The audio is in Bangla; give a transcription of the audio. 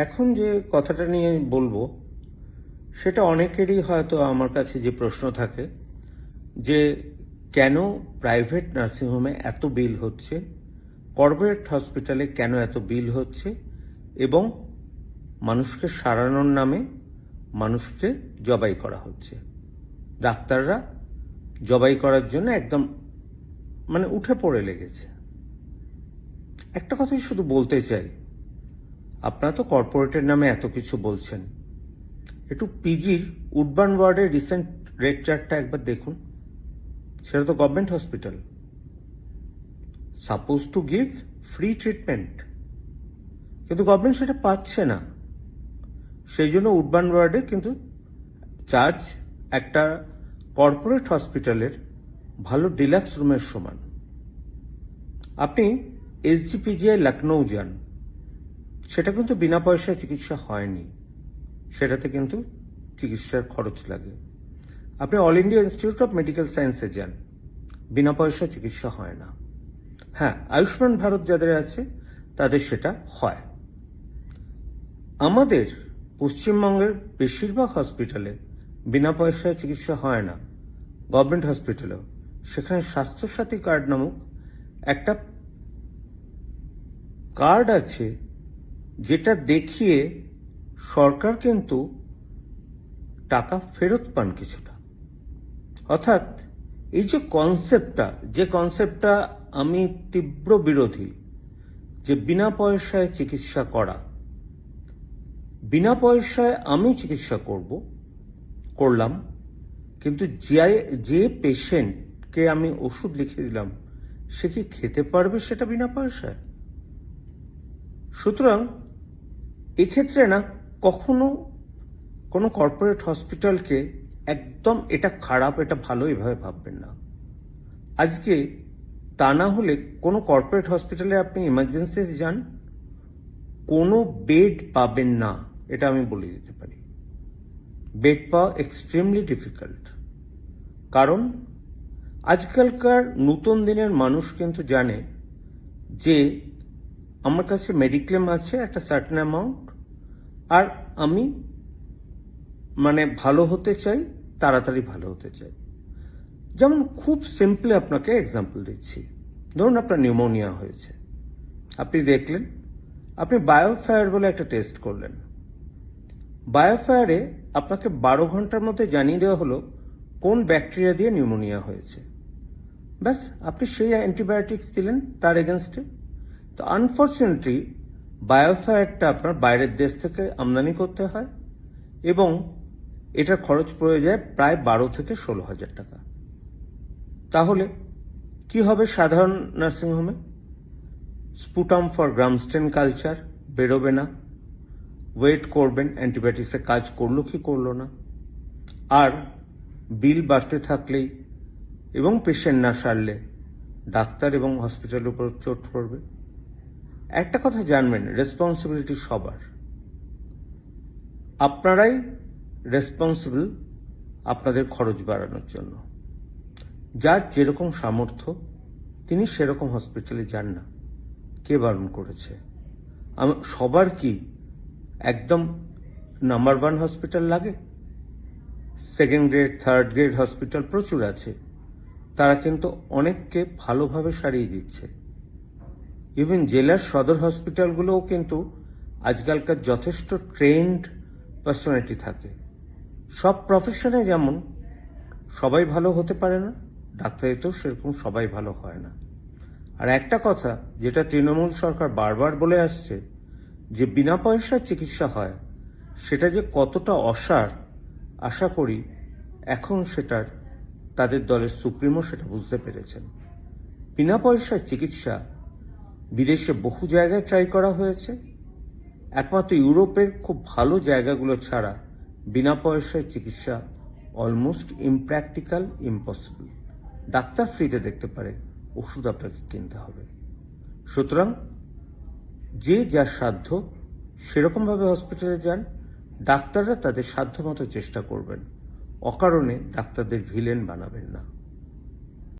এখন যে কথাটা নিয়ে বলবো সেটা অনেকেরই হয়তো আমার কাছে যে প্রশ্ন থাকে যে কেন প্রাইভেট নার্সিংহোমে এত বিল হচ্ছে, কর্পোরেট হসপিটালে কেন এত বিল হচ্ছে, এবং মানুষকে সারানোর নামে মানুষকে জবাই করা হচ্ছে। ডাক্তাররা জবাই করার জন্য একদম উঠে পড়ে লেগেছে। একটা কথাই শুধু বলতে চাই, আপনারা তো কর্পোরেটের নামে এত কিছু বলছেন, একটু পিজির উডবার্ন ওয়ার্ডের রিসেন্ট রেট চার্টটা একবার দেখুন। সেটা তো government hospital, suppose to give free treatment, কিন্তু গভর্নমেন্ট সেটা পাচ্ছে না। সেই জন্য উডবার্ন ওয়ার্ডে কিন্তু চার্জ একটা কর্পোরেট হসপিটালের ভালো ডিলাক্স রুমের সমান। আপনি এসজিপিজিআই লখনৌ যান, সেটা কিন্তু বিনা পয়সায় চিকিৎসা হয়নি, সেটাতে কিন্তু চিকিৎসার খরচ লাগে। আপনি all India institute of medical সায়েন্সে যান, বিনা পয়সায় চিকিৎসা হয় না। হ্যাঁ, আয়ুষ্মান ভারত যাদের আছে তাদের সেটা হয়। আমাদের পশ্চিমবঙ্গের বেশিরভাগ হসপিটালে বিনা পয়সায় চিকিৎসা হয় না, গভর্নমেন্ট হসপিটালেও। সেখানে স্বাস্থ্যসাথী কার্ড নামক একটা কার্ড আছে, যেটা দেখিয়ে সরকার কিন্তু টাকা ফেরত পান কিছুটা। অর্থাৎ এই যে কনসেপ্টটা আমি তীব্র বিরোধী, যে বিনা পয়সায় চিকিৎসা করা। বিনা পয়সায় আমি চিকিৎসা করলাম, কিন্তু যে পেশেন্টকে আমি ওষুধ লিখে দিলাম সে কি খেতে পারবে সেটা বিনা পয়সায়? সুতরাং এক্ষেত্রে না কখনো কোনো কর্পোরেট হসপিটালকে একদম এটা খারাপ এটা ভালো এভাবে ভাববেন না। আজকে তা না হলে কোনো কর্পোরেট হসপিটালে আপনি ইমার্জেন্সি যান, কোনো বেড পাবেন না, এটা আমি বলে দিতে পারি। বেড পাওয়া এক্সট্রিমলি ডিফিকাল্ট, কারণ আজকালকার নতুন দিনের মানুষ কিন্তু জানে যে আমার কাছে মেডিক্লেম আছে একটা সার্টেন অ্যামাউন্ট, আর আমি ভালো হতে চাই, তাড়াতাড়ি ভালো হতে চাই। যেমন খুব সিম্পলি আপনাকে এক্সাম্পল দিচ্ছি, ধরুন আপনার নিউমোনিয়া হয়েছে, আপনি দেখলেন, আপনি বায়োফায়ার বলে একটা টেস্ট করলেন। বায়োফায়ারে আপনাকে 12 ঘন্টার মধ্যে জানিয়ে দেওয়া হলো কোন ব্যাকটেরিয়া দিয়ে নিউমোনিয়া হয়েছে। ব্যাস, আপনি সেই অ্যান্টিবায়োটিক্স দিলেন তার এগেনস্টে। তো আনফর্চুনেটলি বায়োফায়ারটা আপনার বাইরের দেশ থেকে আমদানি করতে হয়, এবং এটার খরচ পড়ে যায় প্রায় 12 থেকে 16,000 টাকা। তাহলে কি হবে সাধারণ নার্সিংহোমে? স্পুটাম ফর গ্রামস্টেন কালচার বেরোবে না, ওয়েট করবেন অ্যান্টিবায়োটিক্সে কাজ করলো কি করলো না, আর বিল বাড়তে থাকলেই এবং পেশেন্ট না সারলে ডাক্তার এবং হসপিটালের উপর চোট পড়বে। একটা কথা জানবেন, রেসপন্সিবিলিটি সবার। আপনারাই রেসপন্সিবল আপনাদের খরচ বাড়ানোর জন্য। যার যেরকম সামর্থ্য তিনি সেরকম হসপিটালে যান না, কে বারণ করেছে? সবার কি একদম নাম্বার 1 হসপিটাল লাগে? Second grade, third grade hospital প্রচুর আছে, তারা কিন্তু অনেককে ভালোভাবে সারিয়ে দিচ্ছে। ইভেন জেলার সদর হসপিটালগুলোও কিন্তু আজকালকার যথেষ্ট ট্রেন্ড পার্সোনালিটি থাকে। সব প্রফেশনে যেমন সবাই ভালো হতে পারে না, ডাক্তারিতেও সেরকম সবাই ভালো হয় না। আর একটা কথা যেটা তৃণমূল সরকার বারবার বলে আসছে, যে বিনা পয়সায় চিকিৎসা হয়, সেটা যে কতটা অসার, আশা করি এখন সেটার তাদের দলের সুপ্রিমো সেটা বুঝতে পেরেছেন। বিনা পয়সায় চিকিৎসা বিদেশে বহু জায়গায় ট্রাই করা হয়েছে, একমাত্র ইউরোপের খুব ভালো জায়গাগুলো ছাড়া বিনা পয়সায় চিকিৎসা অলমোস্ট ইমপ্র্যাকটিক্যাল, ইম্পসিবল। ডাক্তার ফ্রিতে দেখতে পারে, ওষুধ আপনাকে কিনতে হবে। সুতরাং যে যার সাধ্য সেরকমভাবে হসপিটালে যান, ডাক্তাররা তাদের সাধ্যমতো চেষ্টা করবেন, অকারণে ডাক্তারদের ভিলেন বানাবেন না।